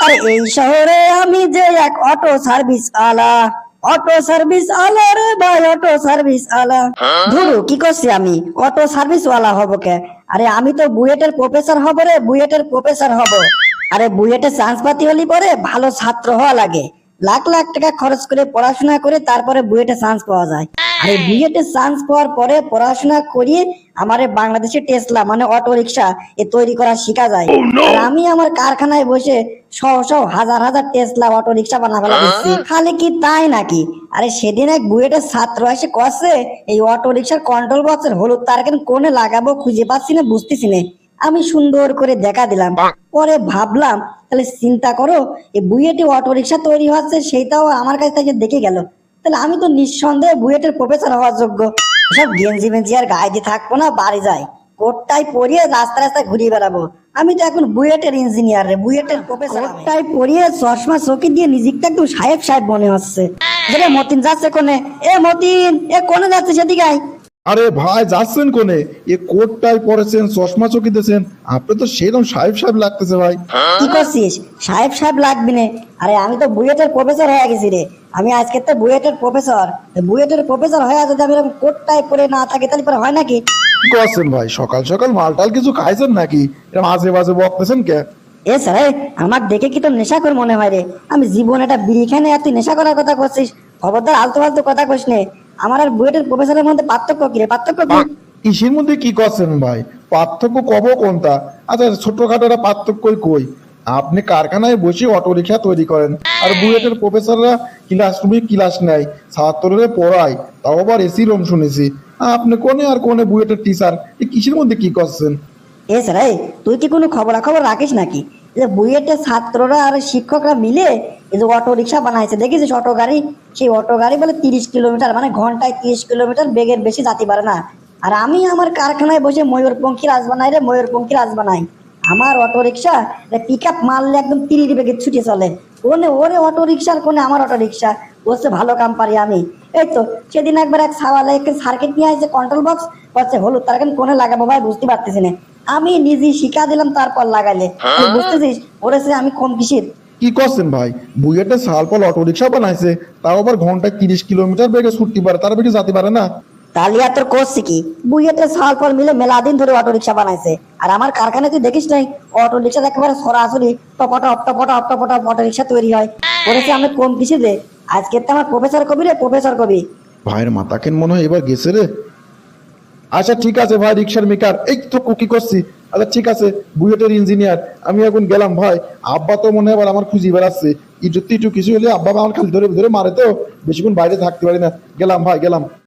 আরে এই শহরে আমি যে এক অটো সার্ভিস আলা রে ভাই, অটো সার্ভিস আলা। ধুরু কি করছি আমি, অটো সার্ভিস ওয়ালা হব কে? আরে আমি তো বুয়েটের প্রফেসর হব রে, বুয়েটের প্রফেসর হব। আরে বুয়েটে চান্স পাতি হলি পরে ভালো ছাত্র হওয়া লাগে, লাখ লাখ টাকা খরচ করে পড়াশোনা করে তারপরে বুয়েটে চান্স পাওয়া যায়। আরে বুয়েটে চান্স পাওয়ার পরে পড়াশোনা করিয়ে আমারে বাংলাদেশে টেসলা মানে অটো রিক্সা তৈরি করা শেখা যায়। আর আমি আমার কারখানায় বসে শহ শহ হাজার হাজার টেসলা অটো রিক্সা বানা ফেলা দিচ্ছি। খালি কি তাই নাকি? আরে সেদিন এক বুয়েটের ছাত্র এসে কছে এই অটো রিক্সার কন্ট্রোল বক্সের হলুদ তার কোনে লাগাবো খুঁজে পাচ্ছি না, বুঝতেছি না। আমি সুন্দর করে দেখা দিলাম। পরে ভাবলাম তাহলে চিন্তা করো, এই বুয়েটে অটো রিক্সা তৈরি হচ্ছে সেইটাও আমার কাছ থেকে দেখে গেল, তাহলে আমি তো নিঃসন্দেহে বুয়েটের প্রফেসর হওয়ার যোগ্য। সব গেঞ্জি মেঞ্জি আর গায়ে দিয়ে থাকবো না, বাড়ি যাই কোটটাই পরিয়ে রাস্তা রাস্তায় ঘুরিয়ে বেড়াবো। আমি তো এখন বুয়েটের ইঞ্জিনিয়ার রে, বুয়েটের প্রফেসর। কোটটাই পরিয়ে চশমা চোখে দিয়ে নিজেকে একটু সাহেব সাহেব মনে হচ্ছে। মতিন যাচ্ছে কোনে? এ মতিন, এ কোনে যাচ্ছে সেদিকে আয়। আরে ভাই যাচ্ছেন কোনে? এ কোটটাই পরেছেন, চশমা চকি দিয়েছেন, আপনি তো সেরকম সাহেব সাহেব লাগতেছে ভাই। কি করছিস? সাহেব সাহেব লাগবি না। আরে আমি তো বুয়েটের প্রফেসর হয়ে গেছি রে। আমি আজকে তো বুয়েটের প্রফেসর। বুয়েটের প্রফেসর হয়ে যদি আমি এরকম কোটটাই পরে না থাকি তাহলে পরে হয় নাকি? কি করছেন ভাই, সকাল সকাল মালটাল কিছু খাইছেন নাকি? এরকম আজে বাজে বকতেছেন কে? এ স্যার, আমার দেখে কি তোর নেশাখোর মনে হয় রে? আমি জীবন একটা বিড়ি খানে আর তুই নেশা করার কথা করছিস? খবরদার আলতু ফালতু কথা কইস নে। আমার আর বুয়েটের প্রফেসরের মধ্যে পার্থক্য কি রে? পার্থক্য কি? ইসের মধ্যে কি করছেন ভাই? পার্থক্য কব কোনটা? আচ্ছা ছোটখাটো একটা পার্থক্যই কই। আপনি কারখানায় বসে অটো রিক্সা তৈরি করেন, আর বুয়েটের প্রফেসররা ক্লাসরুমে ক্লাস নেয়, ছাত্রদের পড়ায়, তাও আবার এসি রুম শুনেছি। আপনি কোনে আর কোনে বুয়েটের টিচার, এই কিসের মধ্যে কি করছেন? এ স্যার, তুই কি কোনো খবরাখবর রাখিস নাকি? যে বুয়েটের ছাত্ররা আর শিক্ষকরা মিলে এই যে অটো রিক্সা বানাইছে, দেখেছিস অটো গাড়ি? সেই অটো গাড়ি বলে 30 কিলোমিটার, মানে ঘন্টায় 30 কিলোমিটার বেগের বেশি যেতে পারে না। আর আমি আমার কারখানায় বসে ময়ূরপঙ্খী রাজ বানাই রে, ময়ূরপঙ্খী রাজ বানাই। আমার অটো রিক্সা পিক আপ মারলে একদম 30 বেগে ছুটে চলে। কোনে ওরে অটো রিক্সার, কোনে আমার অটো রিক্সা। বলছে ভালো কাম পারি আমি। এই তো সেদিন একবার এক সাওয়ালে একটা সার্কিট নিয়ে আসছে, কন্ট্রোল বক্স বলছে হলুদ তার কোনে লাগাবো ভাই বুঝতে পারতেছি না। আমি নিজে শিখা দিলাম, তারপর লাগাইলে। তুই বুঝতেছিস ওরে আমি কম কিসের? কি করছেন ভাই? বুয়েটের সালপল অটো রিক্সা বানাইছে, তাও আবার ঘন্টায় 30 কিলোমিটার বেগে ছুটতে পারে, তার বেশি যেতে পারে না। তাহলে আর তোর করছি কি? বুয়েটের সাল ফল মিলে মেলা দিন ধরে অটো রিক্সা বানাইছে। আর আমার কারখানায় তুই দেখিস নাই অটো রিক্সা একেবারে সরাসরি টপটপ টপটপ টপটপ অটো রিক্সা তৈরি হয়। করেছে আমি কম কিসে দে। আজকে তো আমার প্রফেসর কবি রে, প্রফেসর কবি। ভাইয়ের মাথা কেন মনে হয় এবার গেছে রে। আচ্ছা ঠিক আছে ভাই, রিক্সার মেকার এই তো কি করছি। আচ্ছা ঠিক আছে, বুয়েটের ইঞ্জিনিয়ার আমি এখন গেলাম ভাই। আব্বা তো মনে হয় এবার আমার খুঁজি বেড়াচ্ছে। একটু কিছু হলে আব্বা আমার খালি ধরে ধরে মারে, তো বেশিক্ষণ বাইরে থাকতে পারি না। গেলাম ভাই, গেলাম।